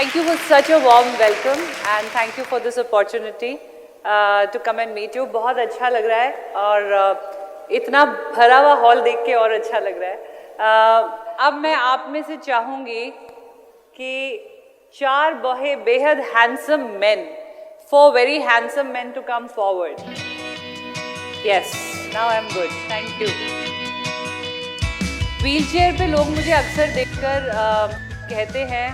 Thank you for such a warm welcome and thank you for this opportunity to come and meet you. बहुत अच्छा लग रहा है और इतना भरा हुआ हॉल देख के और अच्छा लग रहा है। अब मैं आप में से चाहूँगी कि 4 बेहद handsome men, 4 very handsome men to come forward. Yes, now I'm good. Thank you. Wheelchair पे लोग मुझे अक्सर देखकर कहते हैं,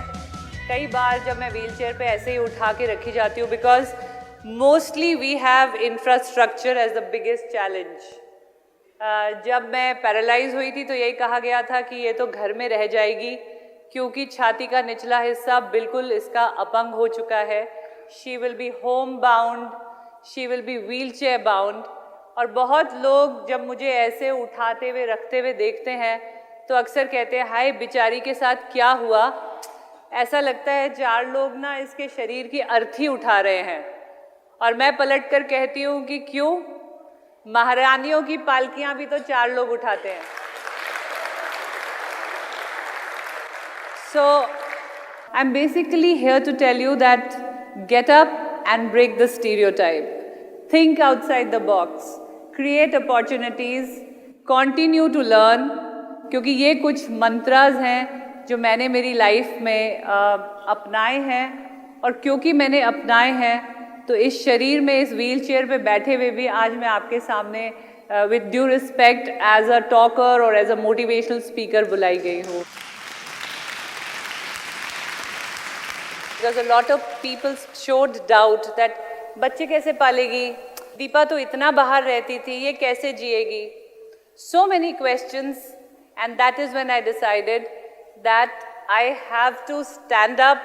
कई बार जब मैं व्हीलचेयर पे ऐसे ही उठा के रखी जाती हूँ, because mostly we have infrastructure as the biggest challenge. जब मैं पैरालाइज हुई थी तो यही कहा गया था कि ये तो घर में रह जाएगी क्योंकि छाती का निचला हिस्सा बिल्कुल इसका अपंग हो चुका है। She will be home bound, she will be wheelchair bound. और बहुत लोग जब मुझे ऐसे उठाते हुए रखते हुए देखते हैं तो अक्सर कहते हैं, हाय बेचारी के साथ क्या हुआ। ऐसा लगता है 4 लोग ना इसके शरीर की अर्थी उठा रहे हैं। और मैं पलट कर कहती हूँ कि क्यों, महारानियों की पालकियाँ भी तो 4 लोग उठाते हैं। So I'm basically here to tell you that get up and break the stereotype. Think outside the box. Create opportunities. Continue to learn. क्योंकि ये कुछ मंत्रास हैं जो मैंने मेरी लाइफ में अपनाए हैं, और क्योंकि मैंने अपनाए हैं तो इस शरीर में, इस व्हीलचेयर पे बैठे हुए भी आज मैं आपके सामने with due respect as a talker और एज अ मोटिवेशनल स्पीकर बुलाई गई हूँ। Because a lot of people showed doubt that बच्चे कैसे पालेगी, दीपा तो इतना बाहर रहती थी, ये कैसे जिएगी। So many questions, and that is when I decided that I have to stand up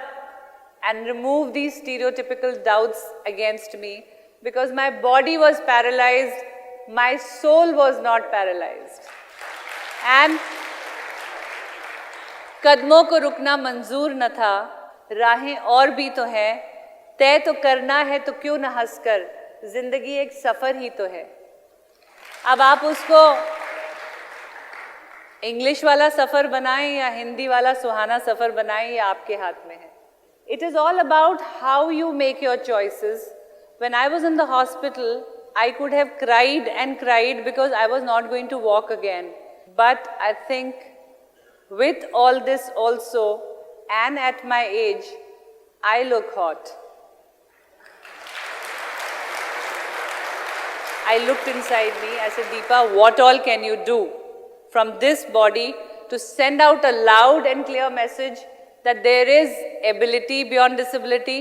and remove these stereotypical doubts against me, because my body was paralyzed, my soul was not paralyzed. And कदमों को रुकना मंजूर न था, राहें और भी तो हैं, तय तो करना है तो क्यों न हंसकर, जिंदगी एक सफ़र ही तो है। अब आप उसको इंग्लिश वाला सफ़र बनाएं या हिंदी वाला सुहाना सफ़र बनाएं, ये आपके हाथ में है। It is all about how you make your choices. When I was in the hospital I could have cried and cried because I was not going to walk again, but I think with all this also and at my age I look hot. I looked inside me, I said, Deepa, what all can you do from this body to send out a loud and clear message that there is ability beyond disability,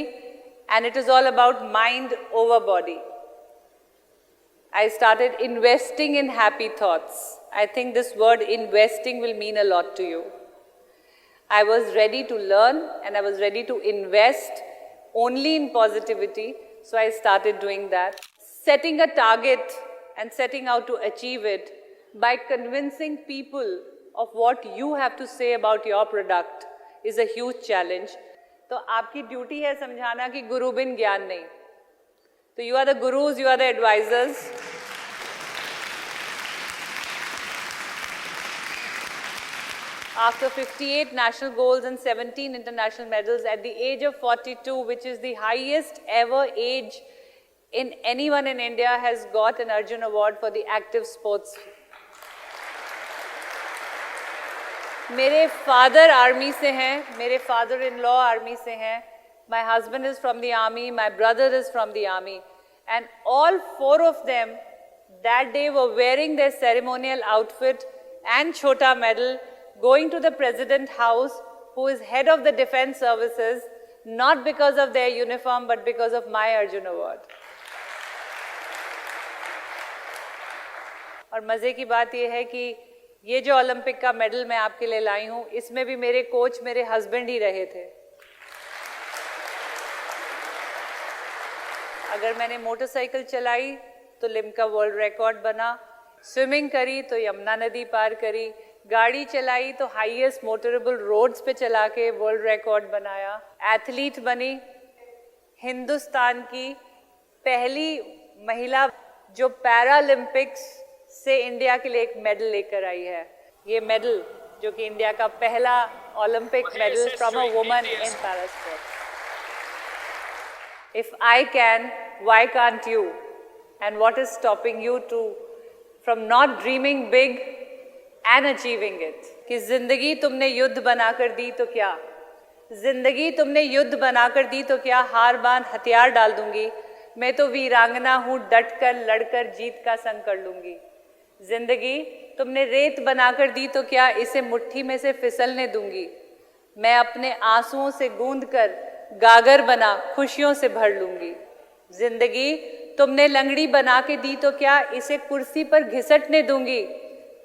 and it is all about mind over body. I started investing in happy thoughts. I think this word investing will mean a lot to you. I was ready to learn and I was ready to invest only in positivity, so I started doing that. Setting a target and setting out to achieve it by convincing people of what you have to say about your product is a huge challenge. तो आपकी duty है समझाना कि गुरु बिन ज्ञान नहीं। तो you are the gurus, you are the advisors. After 58 national goals and 17 international medals at the age of 42, which is the highest ever age in anyone in India, has got an Arjun Award for the active sports. मेरे father army से हैं, मेरे father in law army से हैं, my husband is from the army, my brother is from the army, and all 4 of them that day were wearing their ceremonial outfit and chota medal, going to the President House, who is head of the Defense Services, not because of their uniform but because of my Arjun Award. और मज़े की बात यह है कि ये जो Olympic का मेडल मैं आपके लिए लाई हूँ, इसमें भी मेरे कोच मेरे हस्बैंड ही रहे थे। अगर मैंने मोटरसाइकिल चलाई तो लिम्का वर्ल्ड रिकॉर्ड बना, स्विमिंग करी तो यमुना नदी पार करी, गाड़ी चलाई तो हाईएस्ट मोटरेबल रोड्स पे चला के वर्ल्ड रिकॉर्ड बनाया, एथलीट बनी, हिंदुस्तान की पहली महिला जो पैरालंपिक्स से इंडिया के लिए एक मेडल लेकर आई है। ये मेडल जो कि इंडिया का पहला Olympic medal from a woman in para sports. If I can, why can't you? And what is stopping you from not dreaming big and achieving it? कि जिंदगी तुमने युद्ध बनाकर दी तो क्या, जिंदगी तुमने युद्ध बनाकर दी तो क्या, हार बांध हथियार डाल दूंगी, मैं तो वीरांगना हूँ, डट कर लड़कर जीत का संग कर लूंगी। जिंदगी तुमने रेत बनाकर दी तो क्या, इसे मुट्ठी में से फिसलने दूंगी, मैं अपने आंसुओं से गूंद कर गागर बना खुशियों से भर लूंगी। जिंदगी तुमने लंगड़ी बना के दी तो क्या, इसे कुर्सी पर घिसटने दूंगी,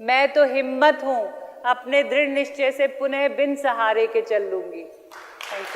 मैं तो हिम्मत हूँ, अपने दृढ़ निश्चय से पुनः बिन सहारे के चल लूंगी। Thank you.